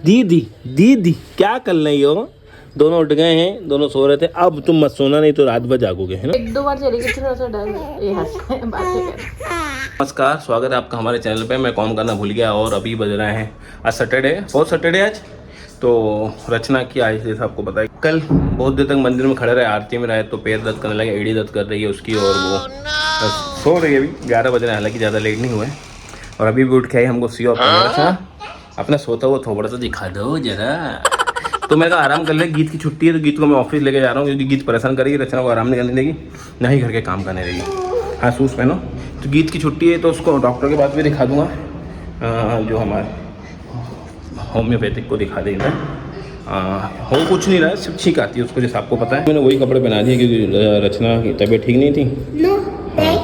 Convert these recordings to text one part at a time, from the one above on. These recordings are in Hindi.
दीदी दीदी क्या कर रही हो? दोनों उठ गए हैं, दोनों सो रहे थे। अब तुम मत सोना, नहीं तो रात भर जागोगे, है ना? एक दो बार चली गई, थोड़ा सा डर ये हंसते हैं बातें कर। नमस्कार, स्वागत है आपका हमारे चैनल पे। मैं कॉम करना भूल गया और अभी बज रहे हैं आज सैटरडे, बहुत सैटरडे आज। तो रचना की आज जैसा आपको पता है, कल बहुत देर तक मंदिर में खड़े रहे, आरती में रहे, तो पैर दर्द करने लगे, एड़ी दर्द कर रही है उसकी, और वो सो रही है। अभी 11 बज रहे हैं, हालांकि ज़्यादा लेट नहीं हुए। और अभी भी उठ के आई, हमको सी ऑफ करना। रचना अपना सोता हुआ थोड़ा सा दिखा दो जरा। तो मैं कहा आराम कर ले, गीत की छुट्टी है तो गीत को मैं ऑफिस लेके जा रहा हूँ, क्योंकि गीत परेशान करेगी, रचना को आराम नहीं करने देगी, ना ही घर के काम करने देगी। हाँ शूज़ पहनो। तो गीत की छुट्टी है तो उसको डॉक्टर के पास भी दिखा दूँगा, जो हमारे होम्योपैथिक को दिखा देंगे। हो कुछ नहीं रहा, सब ठीक आती है उसको, जैसे आपको पता है। मैंने वही कपड़े पहना दिए क्योंकि रचना की तबीयत ठीक नहीं थी। हाँ,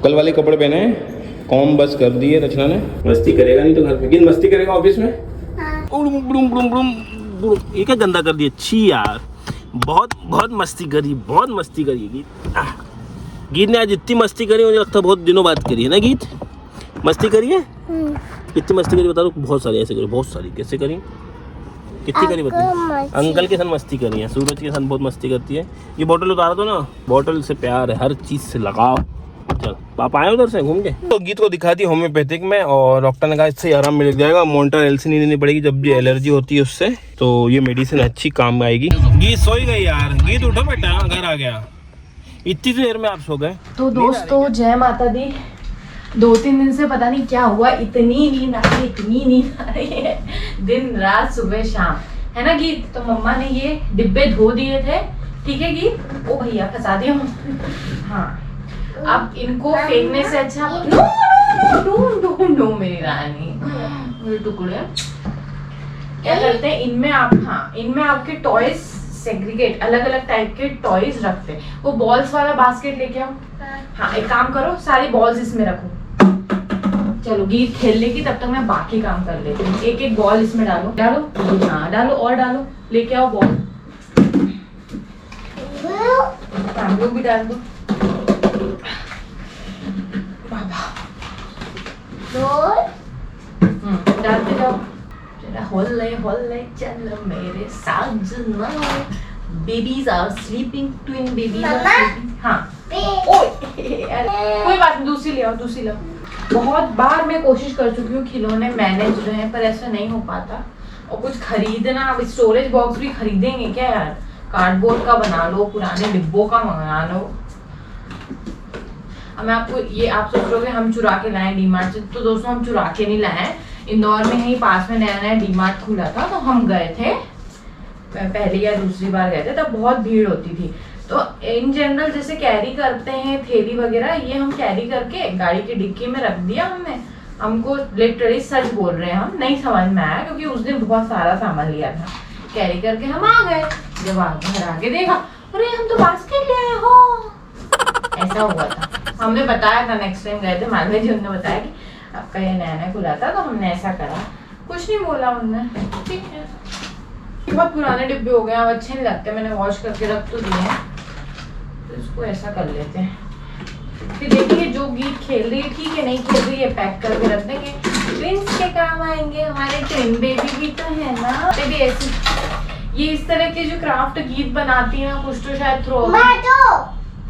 कल वाले कपड़े पहने हैं, कॉम बस कर दिए रचना ने। मस्ती करेगा नहीं तो घर पे, किन मस्ती करेगा ऑफिस में। ये क्या गंदा कर दिया, छी यार, बहुत बहुत मस्ती करी, बहुत मस्ती करी गीत ने। आज इतनी मस्ती करी, मुझे लगता है बहुत दिनों बाद करी है ना गीत। मस्ती करी है, कितनी मस्ती करी बता दो। बहुत सारी ऐसे करी, बहुत सारी। कैसे करी, कितनी करी बताइए। अंकल के साथ मस्ती करी है, सूरज के साथ बहुत मस्ती करती है। ये बोतल उतारा दो ना, बोतल से प्यार है, हर चीज़ से लगाओ। चल पापा आए उधर से घूम के। तो गीत को दिखा दी होम्योपैथिक में, और डॉक्टर ने कहा इससे आराम मिल जाएगा। मॉनिटर एलसी नहीं लेनी पड़ेगी जब भी एलर्जी होती है उससे, तो ये मेडिसिन अच्छी काम में आएगी। गीत सो ही गई यार। गीत उठो बेटा, घर आ गया। इतनी देर में आप सो गए। तो दोस्तों जय माता दी। 2-3 दिन से पता नहीं क्या हुआ, इतनी नींद आ रही, इतनी नींद आ रही है, दिन रात सुबह शाम, है ना गीत। तो मम्मा ने ये डिब्बे धो दिए थे, ठीक है गीत। ओ भैया फंसा दिया। हाँ, अब इनको फेंकने से अच्छा नो मेरी रानी, मेरे टुकड़े। क्या करते हैं इनमें आप, हाँ इनमें आपके टॉयज सेग्रीगेट, अलग अलग टाइप के टॉयज रखते हैं। वो बॉल्स वाला बास्केट लेके आओ। हाँ एक काम करो, सारी बॉल्स इसमें रखो। चलो गीत खेलने की, तब तक मैं बाकी काम कर लेती हूँ। एक एक बॉल इसमें डालो, डालो, हाँ डालो और डालो, लेके आओ बॉल। हम लोग भी डाल दो। डालते जाओ जरा। होले होले चलो मेरे साथ जना। Babies are sleeping, twin babies are sleeping. हाँ कोई बात नहीं, दूसरी ले आओ, दूसरी लाओ। बहुत बार मैं कोशिश कर चुकी हूँ खिलौने मैनेज रहे, पर ऐसा नहीं हो पाता। और कुछ खरीदना, अब स्टोरेज बॉक्स भी खरीदेंगे क्या यार, कार्डबोर्ड का बना लो, पुराने डिब्बों का मंगा लो। अब मैं आपको ये, आप सोच रहे हो हम चुरा के लाए डीमार्ट से, तो दोस्तों हम चुरा के नहीं लाए। इंदौर में ही पास में नया नया डीमार्ट खुला था, तो हम गए थे, पहली या दूसरी बार गए थे, तब बहुत भीड़ होती थी। तो इन जनरल जैसे कैरी करते हैं थैली वगैरह, ये हम कैरी करके गाड़ी की डिक्की में रख दिया हमने। हमको लिटरली सच बोल रहे हैं, हम नहीं समझ में आया, क्योंकि उस दिन बहुत सारा सामान लिया था। कैरी करके हम आ गए, जब घर आके देखा, अरे हम तो बास्केट ले आए हो। ऐसा हुआ था, हमने बताया था, नेक्स्ट टाइम गए थे मालवे जी, उन्होंने बताया कि आपका ये नया नया खुला था, तो हमने ऐसा करा। कुछ नहीं बोला उन्होंने, ठीक है। बहुत पुराने डिब्बे हो गए, अब अच्छे नहीं लगते, मैंने वॉश करके रख तो दिए हैं, तो इसको ऐसा कर लेते हैं। फिर देखिए जो गीत खेल रही है, ठीक है, नहीं खेल रही है, पैक करके रख देंगे, ट्विंस के काम आएंगे। हमारे ट्विन बेबी भी तो है ना। बेबी ऐसे ये इस तरह के जो क्राफ्ट गीत बनाती है ना, कुछ तो शायद थ्रो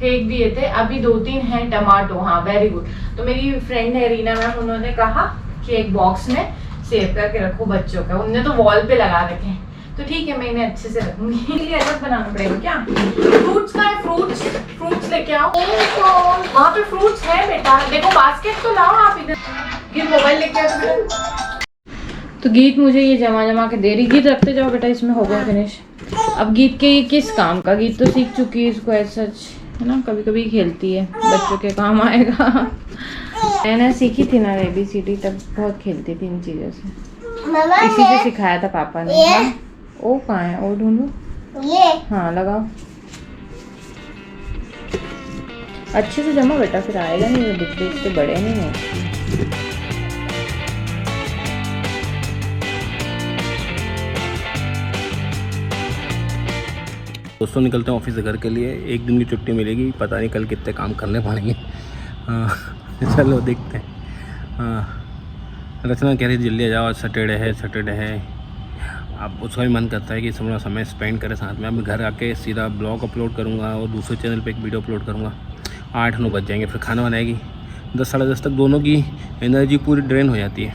फेंक दिए थे, अभी 2-3 हैं टमाटो। हाँ वेरी गुड। तो मेरी फ्रेंड है रीना मैम, उन्होंने कहा कि एक बॉक्स में सेव करके रखो बच्चों का। उन्होंने तो वॉल पे लगा रखे हैं, तो ठीक है मैं इन्हें अच्छे से रखूंगी। इसके लिए अलग बनाना पड़ेगा क्या। फ्रूट्स का है, फ्रूट्स लेके आओ। वहाँ पे फ्रूट्स है बेटा, देखो बास्केट तो लाओ आप इधर। गीत मोबाइल लेके आओ बेटा। तो गीत मुझे ये जमा के दे रही, गीत रखते जाओ बेटा, इसमें हो गया फिनिश। अब गीत के ये किस काम का, गीत तो सीख चुकी है इसको ऐसा, है ना, कभी कभी खेलती है, बच्चों के काम आएगा। मैंने सीखी थी ना ABCD, तब बहुत खेलती थी इन चीज़ों से, इसी से सिखाया था पापा ने। हाँ? ओ कहाँ है, ओ ढूंढो ये। हाँ लगाओ, अच्छे से जमा बेटा, फिर आएगा नहीं, वो डिब्बे इतने बड़े नहीं है। दोस्तों निकलते हैं ऑफिस से घर के लिए, एक दिन की छुट्टी मिलेगी, पता नहीं कल कितने काम करने पड़ेंगे। चलो देखते हैं। रचना कह रही जल्दी आ जाओ, आज सैटरडे है। अब उसका भी मन करता है कि थोड़ा समय स्पेंड करें साथ में। अब मैं घर आके सीधा ब्लॉग अपलोड करूँगा और दूसरे चैनल पे एक वीडियो अपलोड करूँगा। 8-9 बज जाएंगे, फिर खाना बनाएगी 10-10:30 तक। दोनों की एनर्जी पूरी ड्रेन हो जाती है।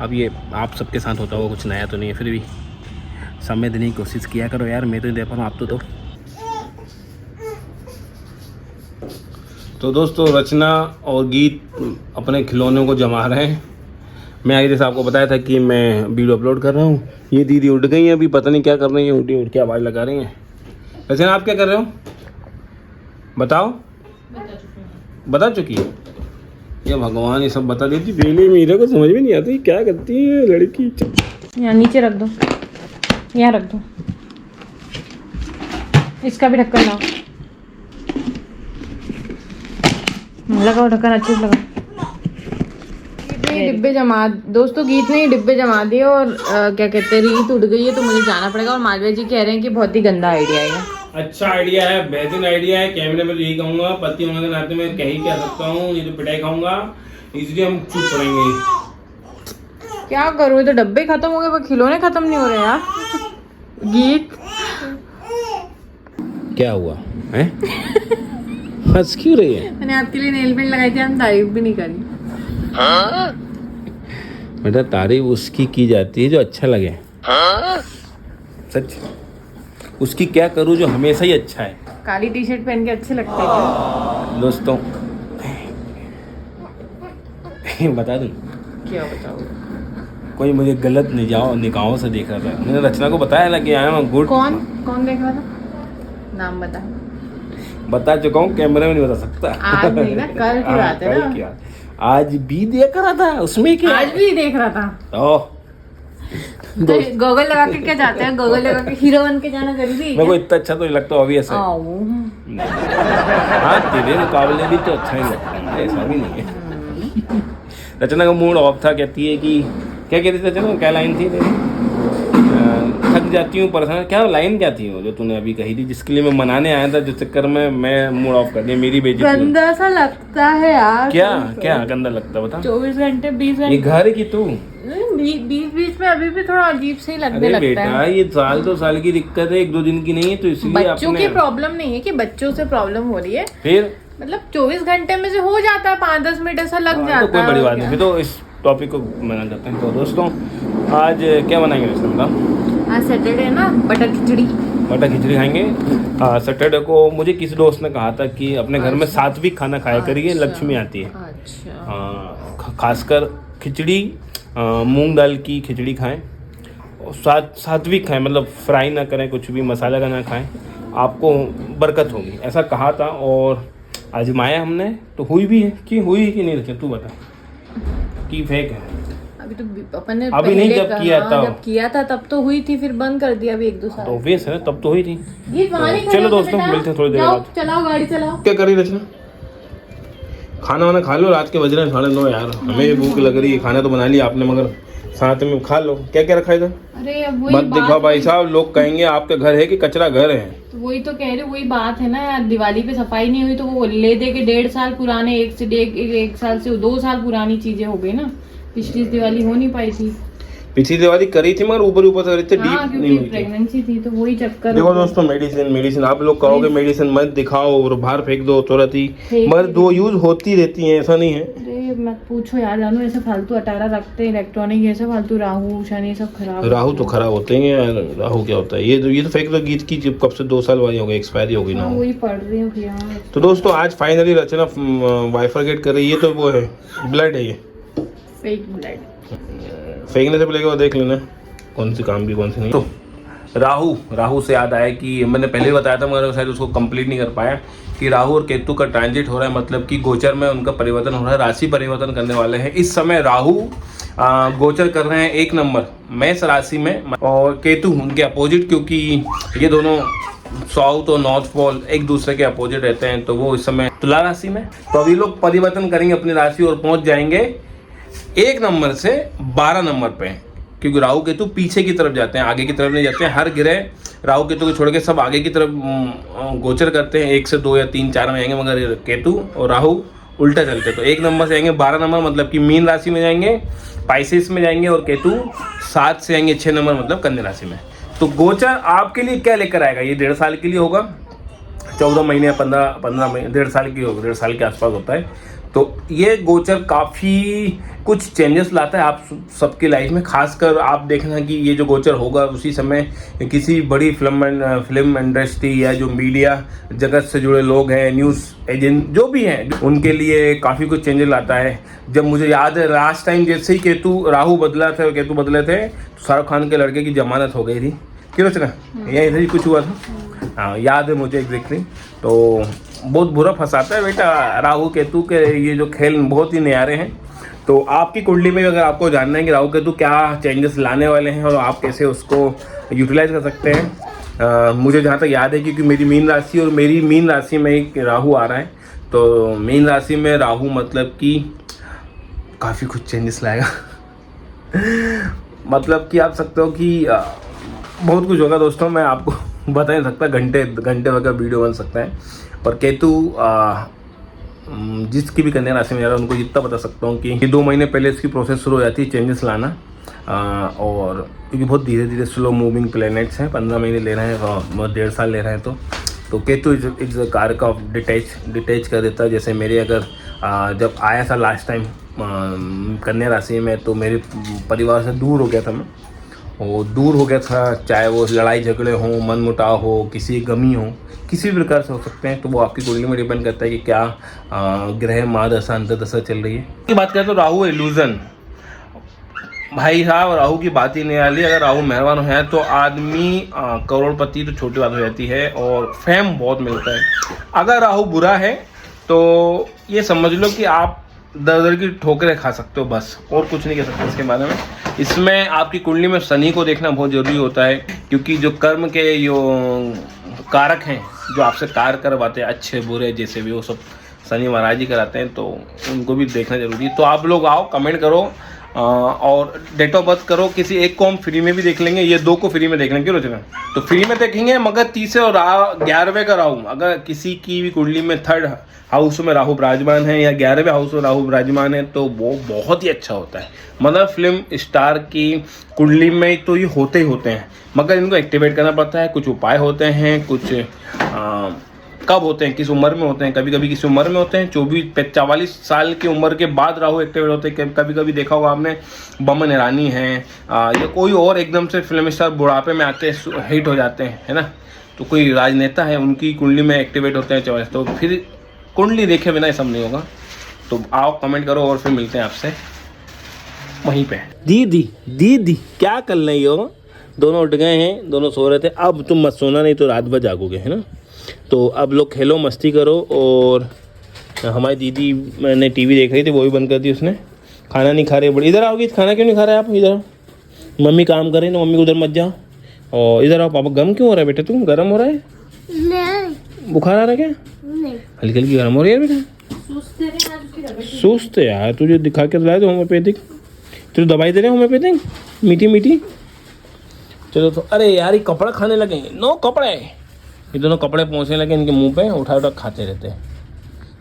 अब ये आप सबके साथ होता होगा, कुछ नया तो नहीं है, फिर भी समय देने की कोशिश किया करो यार। मैं तो नहीं दे पा रहा हूँ, आप तो दोस्तों रचना और गीत अपने खिलौनों को जमा रहे हैं। मैं आगे जैसे आपको बताया था कि मैं वीडियो अपलोड कर रहा हूँ। ये दीदी उठ गई हैं, अभी पता नहीं क्या कर रही हैं, उठ के आवाज़ लगा रही हैं। रचना आप क्या कर रहे हो बताओ? बता चुकी है ये भगवान, ये सब बता देती। पहले मेरे को समझ में नहीं आती क्या करती है लड़की। यहाँ नीचे रख दो, यहाँ रख दो, इसका भी ढक्कन लाओ, लगाओ ढक्कन अच्छे से लगाओ। गीत ने डिब्बे जमा, दोस्तों गीत ने डिब्बे जमा दिए और क्या कहते हैं रीत उठ गई है तो मुझे जाना पड़ेगा। और मालवीय जी कह रहे हैं कि बहुत ही गंदा आइडिया है। अच्छा आइडिया है, बेहतरीन आइडिया है। कैमरे में तो यही कहूँगा, पति होने के नाते मैं कह ही क्या सकता हूँ, ये तो पिटाई खाऊंगा, इसलिए हम चुप रहेंगे। क्या करूँ, ये तो डब्बे खत्म हो गए पर खिलौने खत्म नहीं हो रहे यार। गीत क्या हुआ है? हंस क्यों रही है? मैंने आपके लिए नेल पेंट लगाई थी, हम तारीफ भी नहीं करी। बेटा तारीफ उसकी की जाती है जो अच्छा लगे। सच उसकी क्या करूँ जो हमेशा ही अच्छा है। काली टी शर्ट पहन के अच्छे लगते हैं दोस्तों। बता दूं क्या बताओ? कोई मुझे गलत निगाहों से देख रहा था। मैंने रचना को बताया ना कि आई एम गुड। कौन देख रहा था? नाम बता चुका हूँ, कैमरे में नहीं बता सकता। आज नहीं ना, कल की बात है ना। आज भी देख रहा था, उसमें क्या? आज भी देख रहा था। ओह तो गोगल लगा के क्या जाते हैं? गोगल लगा के हीरो बन के जाना जरूरी है? मेरे को इतना अच्छा तो नहीं लगता, ऑब्वियस है। हाँ तेरे मुकाबले भी तो अच्छा ही लगता है, ऐसा भी नहीं है। रचना का मूड ऑफ था, कहती है कि क्या कहती थी रचना, क्या लाइन थी तेरी? थक जाती हूँ, परेशान। क्या लाइन क्या थी वो जो तूने अभी कही थी, जिसके लिए मैं मनाने आया था, जिस चक्कर में मैं मूड ऑफ कर दिया, मेरी बेइज्जती। गंदा सा लगता है यार। क्या गंदा लगता बता? 24 घंटे 20 घंटे ये घर की तू बीच में अभी भी थोड़ा अजीब से ही लगने लगता है। बेटा ये साल 2 साल की दिक्कत है, 1-2 दिन की नहीं है, तो इसलिए बच्चों की प्रॉब्लम नहीं है कि बच्चों से प्रॉब्लम हो रही है, फिर मतलब 24 घंटे में से हो जाता है, 5-10 मिनट ऐसा लग जाता है। तो कोई बड़ी बात नहीं, फिर तो इस टॉपिक को मना करते हैं। तो दोस्तों आज क्या बनाएंगे बताओ? आज सैटरडे है ना, बटर खिचड़ी खाएंगे। सैटरडे को मुझे किसी दोस्त ने कहा था कि अपने घर में सात्विक खाना खाया करिए, लक्ष्मी आती है। अच्छा। खासकर खिचड़ी, मूंग दाल की खिचड़ी खाएं और सात्विक खाएं, मतलब फ्राई ना करें, कुछ भी मसाला का ना खाएं, आपको बरकत होगी, ऐसा कहा था। और आजमाया हमने तो हुई भी है। कि हुई कि नहीं रचा तू बता, कि फेक है? अभी तो अपन ने अभी नहीं, जब किया था तब तो हुई थी, फिर बंद कर दिया अभी 1-2 साल। तो ऑब्वियस है, तब तो हुई थी। चलो दोस्तों मिलते हैं थोड़ी देर बाद। चलाओ गाड़ी चलाओ। क्या करी रचना? खाना वाना खा लो, रात के बज रहे हैं 9:30 यार, हमें भूख लग रही है। खाना तो बना लिया आपने, मगर साथ में खा लो। क्या क्या रखा है इधर? अरे वही मत दिखाओ भाई साहब, लोग कहेंगे आपके घर है कि कचरा घर है। तो वही तो कह रहे, वही बात है ना यार, दिवाली पे सफाई नहीं हुई तो वो ले दे के 1.5 साल पुराने, 1 साल से 2 साल पुरानी चीजें हो गई ना। पिछली दिवाली हो नहीं पाई थी, पिछली दिवाली करी थी मगर ऊपर से करी थी, डीप नहीं हुई थी। प्रेगनेंसी थी तो वही चक्कर। देखो दोस्तों, मेडिसिन आप लोग कहोगे मेडिसिन मत दिखाओ और बाहर फेंक दो तुरंत ही, मगर 2 यूज होती रहती हैं, ऐसा नहीं है। अरे मत पूछो यार जानू, ऐसे फालतू 18 रखते हैं इलेक्ट्रॉनिक, ऐसे फालतू राहु शनि सब खराब। राहु तो खराब होते हैं यार, राहु क्या होता है? ये तो फेंक दो। गीत की कब से 2 साल वाली हो गई, एक्सपायरी हो गई ना। वही पढ़ रही हूँ यार। तो दोस्तों आज फाइनली रचना बाइफरकेट कर रही है, तो वो है ब्लड है, ये फेक ब्लड। फेंकने से पहले देख लेना कौन सी काम की कौन सी नहीं। तो राहु से याद आया कि मैंने पहले बताया था मगर शायद उसको कंप्लीट नहीं कर पाया कि राहु और केतु का ट्रांजिट हो रहा है, मतलब कि गोचर में उनका परिवर्तन हो रहा है, राशि परिवर्तन करने वाले हैं। इस समय राहु गोचर कर रहे हैं 1 नंबर मेष राशि में, और केतु उनके अपोजिट, क्योंकि ये दोनों साउथ और नॉर्थ पोल एक दूसरे के अपोजिट रहते हैं, तो वो इस समय तुला राशि में। तो अभी लोग परिवर्तन करेंगे अपनी राशि और पहुंच जाएंगे 1 नंबर से 12 नंबर पे, क्योंकि राहु केतु पीछे की तरफ जाते हैं, आगे की तरफ नहीं जाते हैं। हर ग्रह राहु केतु को छोड़ के सब आगे की तरफ गोचर करते हैं, 1 से 2 या 3, 4 में आएंगे, मगर केतु और राहु उल्टा चलते हैं। तो 1 नंबर से आएंगे 12 नंबर, मतलब कि मीन राशि में जाएंगे, स्पाइसिस में जाएंगे और केतु 7 से आएंगे 6 नंबर मतलब कन्या राशि में। तो गोचर आपके लिए क्या लेकर आएगा, ये 1.5 साल के लिए होगा, 14 महीने 15 महीने 1.5 साल की होगा, 1.5 साल के आसपास होता है। तो ये गोचर काफ़ी कुछ चेंजेस लाता है आप सबकी लाइफ में। खासकर आप देखना कि ये जो गोचर होगा उसी समय किसी बड़ी फिल्म इंडस्ट्री या जो मीडिया जगत से जुड़े लोग हैं, न्यूज़ एजेंट जो भी हैं, उनके लिए काफ़ी कुछ चेंजेस लाता है। जब मुझे याद है लास्ट टाइम जैसे ही राहु बदले थे तो शाहरुख खान के लड़के की जमानत हो गई थी, क्यों रचना यही इधर ही कुछ हुआ था, हाँ याद है मुझे एग्जैक्टली। तो बहुत बुरा फंसाता है बेटा राहु केतु के ये जो खेल बहुत ही न्यारे हैं। तो आपकी कुंडली में अगर आपको जानना है कि राहु केतु क्या चेंजेस लाने वाले हैं और आप कैसे उसको यूटिलाइज कर सकते हैं, मुझे जहाँ तक याद है क्योंकि मेरी मीन राशि और मेरी मीन राशि में एक राहु आ रहा है, तो मीन राशि में राहु मतलब कि काफ़ी कुछ चेंजेस लाएगा मतलब कि आप सकते हो कि बहुत कुछ होगा दोस्तों, मैं आपको बता नहीं सकता, घंटे वगैरह वीडियो बन सकता है। और केतु जिसकी भी कन्या राशि में जा रहा है उनको इतना बता सकता हूँ कि 2 महीने पहले इसकी प्रोसेस शुरू हो जाती है चेंजेस लाना, और क्योंकि बहुत धीरे धीरे स्लो मूविंग प्लैनेट्स हैं, 15 महीने ले रहे हैं और 1.5 साल ले रहे हैं। तो केतु इज कारक ऑफ डिटैच कर देता है। जैसे मेरे अगर जब आया था लास्ट टाइम कन्या राशि में तो मेरे परिवार से दूर हो गया था मैं, वो दूर हो गया था, चाहे वो लड़ाई झगड़े हों, मन मुटाव हो, किसी गमी हो, किसी भी प्रकार से हो सकते हैं। तो वो आपकी कुंडली में डिपेंड करता है कि क्या ग्रह महादशा अंतर्दशा चल रही है। की बात करें तो राहु इल्यूजन, भाई साहब राहु की बात ही नहीं आ रही। अगर राहु मेहरबान है तो आदमी करोड़पति तो छोटी बात हो जाती है और फेम बहुत मिलता है। अगर राहु बुरा है तो ये समझ लो कि आप दर की ठोकरें खा सकते हो, बस और कुछ नहीं कह सकते इसके बारे में। इसमें आपकी कुंडली में शनि को देखना बहुत ज़रूरी होता है, क्योंकि जो कर्म के जो कारक हैं जो आपसे कार्य करवाते हैं अच्छे बुरे जैसे भी, वो सब शनि महाराज ही कराते हैं, तो उनको भी देखना जरूरी है। तो आप लोग आओ, कमेंट करो और डेट ऑफ बर्थ करो। किसी एक को हम फ्री में भी देख लेंगे, ये 2 को फ्री में देख लेंगे, क्यों रोचना तो फ्री में देखेंगे। मगर 30 और 11वें का राहु, अगर किसी की भी कुंडली में 3rd हाउस में राहु विराजमान है या 11वें हाउस में राहु विराजमान है तो वो बहुत ही अच्छा होता है। मतलब फिल्म स्टार की कुंडली में तो ये होते ही होते हैं, मगर इनको एक्टिवेट करना पड़ता है। कुछ उपाय होते हैं, कुछ कब होते हैं, किस उम्र में होते हैं, कभी कभी किसी उम्र में होते हैं 44 साल की उम्र के बाद राहु एक्टिवेट होते हैं। कभी कभी देखा होगा आपने बमन ईरानी है या कोई और एकदम से फिल्म स्टार बुढ़ापे में आते हिट हो जाते हैं, है ना। तो कोई राजनेता है उनकी कुंडली में एक्टिवेट होते हैं 44, तो फिर कुंडली देखे बिना ये सब नहीं होगा। तो आओ कमेंट करो और फिर मिलते हैं आपसे वहीं पे। दीदी क्या कर रही हो? दोनों उठ गए हैं, दोनों सो रहे थे। अब तुम मत सोना, नहीं तो रात भर जागोगे, है ना। तो अब लोग खेलो, मस्ती करो। और हमारी दीदी मैंने टीवी देख रही थी, वो भी बंद कर दी उसने। खाना नहीं खा रहे, बड़ी इधर आओगी, खाना क्यों नहीं खा रहे आप? इधर मम्मी काम कर रही है ना, मम्मी को उधर मत जाओ। और इधर आओ। पापा गम क्यों हो रहा है बेटा? तुम गर्म हो रहा है? नहीं। बुखार आ रहा है क्या? नहीं। हल्की हल्की गर्म हो रही है बेटा? सुस्त है यार, तुझे दिखा के लाए तो होम्योपैथिक, तुझे दवाई दे रहे हैं होम्योपैथिक मीठी मीठी। चलो तो अरे यार ये कपड़ा खाने लगे, नो कपड़े, ये दोनों कपड़े पहुँचने लगे इनके मुंह पे, उठा उठा खाते रहते हैं।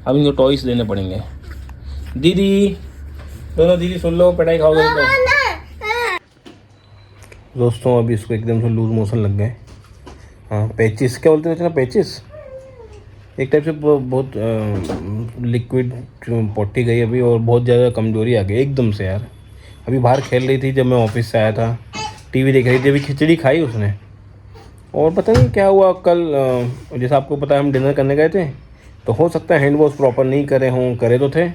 अब इनको टॉयस देने पड़ेंगे। दीदी, दोनों दीदी सुन लो, पिटाई खाओगे तो। दोस्तों अभी इसको एकदम से लूज मोशन लग गए। हाँ पेचिस क्या बोलते हैं, पेचिस एक टाइप से बहुत लिक्विड पट्टी गई अभी, और बहुत ज़्यादा कमजोरी आ गई एकदम से यार। अभी बाहर खेल रही थी जब मैं ऑफिस से आया था, टीवी देख रही थी, अभी खिचड़ी खाई उसने। और पता नहीं क्या हुआ कल, जैसा आपको पता है हम डिनर करने गए थे, तो हो सकता है हैंड वॉश प्रॉपर नहीं करे हों, करे तो थे,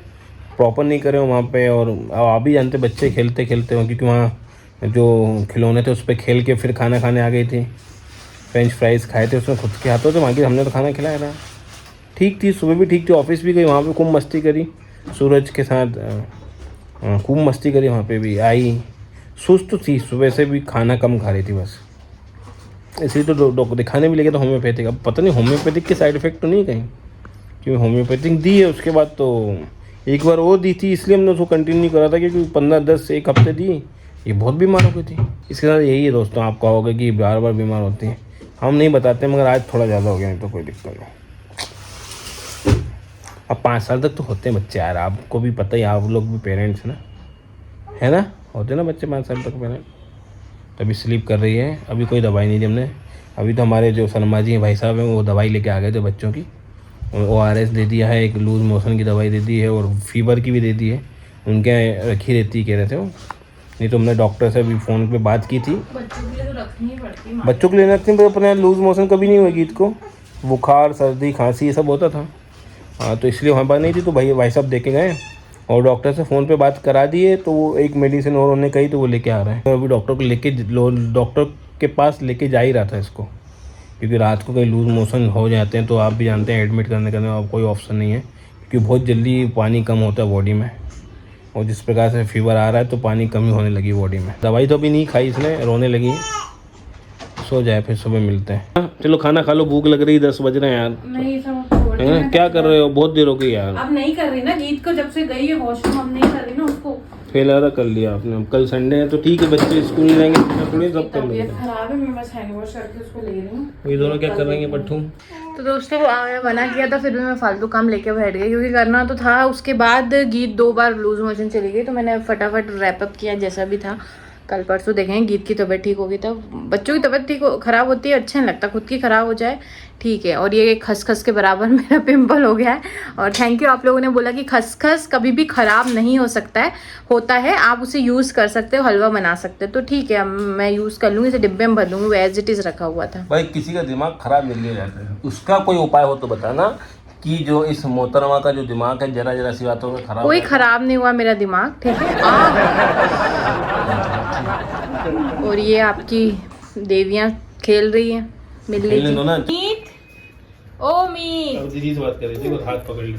प्रॉपर नहीं करे हों वहाँ पे। और आप भी जानते बच्चे खेलते खेलते हों, क्योंकि वहाँ जो खिलौने थे उस पर खेल के फिर खाना खाने आ गई थी। फ्रेंच फ्राइज़ खाए थे उसने खुद के हाथों से, बाकी हमने तो खाना खिलाया था। ठीक थी, सुबह भी ठीक थी, ऑफिस भी गई, वहाँ पे खूब मस्ती करी सूरज के साथ, खूब मस्ती करी वहाँ पे भी। आई सुस्त थी, सुबह से भी खाना कम खा रही थी बस, इसलिए तो डॉक्टर दिखाने भी लगे तो होम्योपैथिक। अब पता नहीं होम्योपैथिक के साइड इफेक्ट तो नहीं कहीं, क्योंकि होम्योपैथिक दी है उसके बाद तो एक बार वो दी थी, इसलिए हमने उसको कंटिन्यू करा था, क्योंकि 15-10 एक हफ्ते दी, ये बहुत बीमार हो गई थी। इसके साथ यही है दोस्तों, आप कहोगे कि बार बार बीमार होती हैं, हम नहीं बताते, मगर आज थोड़ा ज़्यादा हो गया, नहीं तो कोई दिक्कत नहीं। अब 5 साल तक तो होते हैं बच्चे यार, आपको भी पता ही, आप लोग भी पेरेंट्स हैं ना, है ना। होते ना बच्चे 5 साल तक पहले, तभी स्लीप कर रही है। अभी कोई दवाई नहीं दी हमने। अभी तो हमारे जो शर्मा जी हैं भाई साहब हैं वो दवाई लेके आ गए थे बच्चों की। ORS दे दिया है, एक लूज़ मोशन की दवाई दे दी है और फीवर की भी दे दी है। उनके रखी रहती कह रहे थे वो, नहीं तो हमने डॉक्टर से अभी फ़ोन पे बात की थी। बच्चों के लिए तो रखनी ही पड़ती है। बच्चों के लिए रखती हैं, अपने लूज़ मोशन कभी नहीं हुएगी इसको, बुखार सर्दी खांसी ये सब होता था। हाँ तो इसलिए हमारे पास नहीं थी, तो भाई साहब देके गए और डॉक्टर से फ़ोन पे बात करा दिए, तो वो एक मेडिसिन और उन्होंने कही तो वो लेके आ रहे हैं। तो अभी डॉक्टर के पास लेके जा ही रहा था इसको, क्योंकि रात को कहीं लूज़ मोशन हो जाते हैं तो आप भी जानते हैं एडमिट करने का अब कोई ऑप्शन नहीं है, क्योंकि बहुत जल्दी पानी कम होता है बॉडी में, और जिस प्रकार से फीवर आ रहा है तो पानी कमी होने लगी बॉडी में। दवाई तो अभी नहीं खाई इसने, रोने लगी। सो जाए फिर सुबह मिलते हैं। चलो खाना खा लो, भूख लग रही, 10 बज रहे हैं यार। नहीं सब छोड़ हैं क्या कर रहे हो, बहुत देर हो गई यार। अब नहीं कर रही ना, गीत को जब से गई है वॉशरूम अब नहीं कर रही ना उसको। फेल कर लिया आपने। अब कल संडे है तो ठीक है, बच्चे स्कूल नहीं जाएंगे तो थोड़ी सब कर लेंगे। खराब है, मैं बस हैंड वॉश करके उसको ले रही हूँ। ये दोनों क्या कर रहे हैं पट्टू? तो दोस्तों मैं मना किया था, फिर भी मैं फालतू काम लेके बैठ गई क्योंकि करना तो था। उसके बाद गीत 2 बार लूज मोशन चली गई, तो मैंने फटाफट रैप अप किया जैसा भी था। कल परसों देखेंगे गीत की तबीयत ठीक होगी तब। बच्चों की तबीयत ठीक खराब होती है अच्छा नहीं लगता, खुद की खराब हो जाए ठीक है। और ये खसखस के बराबर मेरा पिंपल हो गया है। और थैंक यू, आप लोगों ने बोला कि खसखस कभी भी खराब नहीं हो सकता है, होता है, आप उसे यूज़ कर सकते हो, हलवा बना सकते हो। तो ठीक है, मैं यूज़ कर लूँगी, इसे डिब्बे में भर दूँगी, एज इट इज़ रखा हुआ था। भाई किसी का दिमाग खराब मिल जाता है, उसका कोई उपाय हो तो बताना, कि जो इस मोहतरमा का जो दिमाग है जरा सी बातों में खराब। कोई खराब नहीं हुआ मेरा दिमाग, ठीक है। और ये आपकी देवियाँ खेल रही हैं, मिल लीजिए। मीत, ओ मीत, अब दीदी से बात कर रही थी, हाथ पकड़ ली।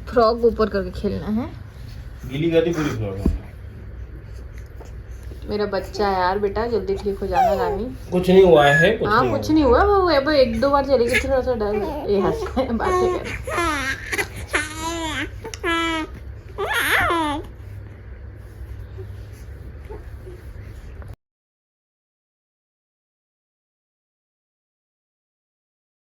फ्रॉक ऊपर करके खेलना है। गीली कर दी पूरी फ्रॉक। मेरा बच्चा है यार, बेटा जल्दी ठीक हो जाना रानी। कुछ नहीं हुआ है, हाँ कुछ नहीं हुआ, वो 1-2 बार चली गई, थोड़ा सा डर। ये हंस बातें कर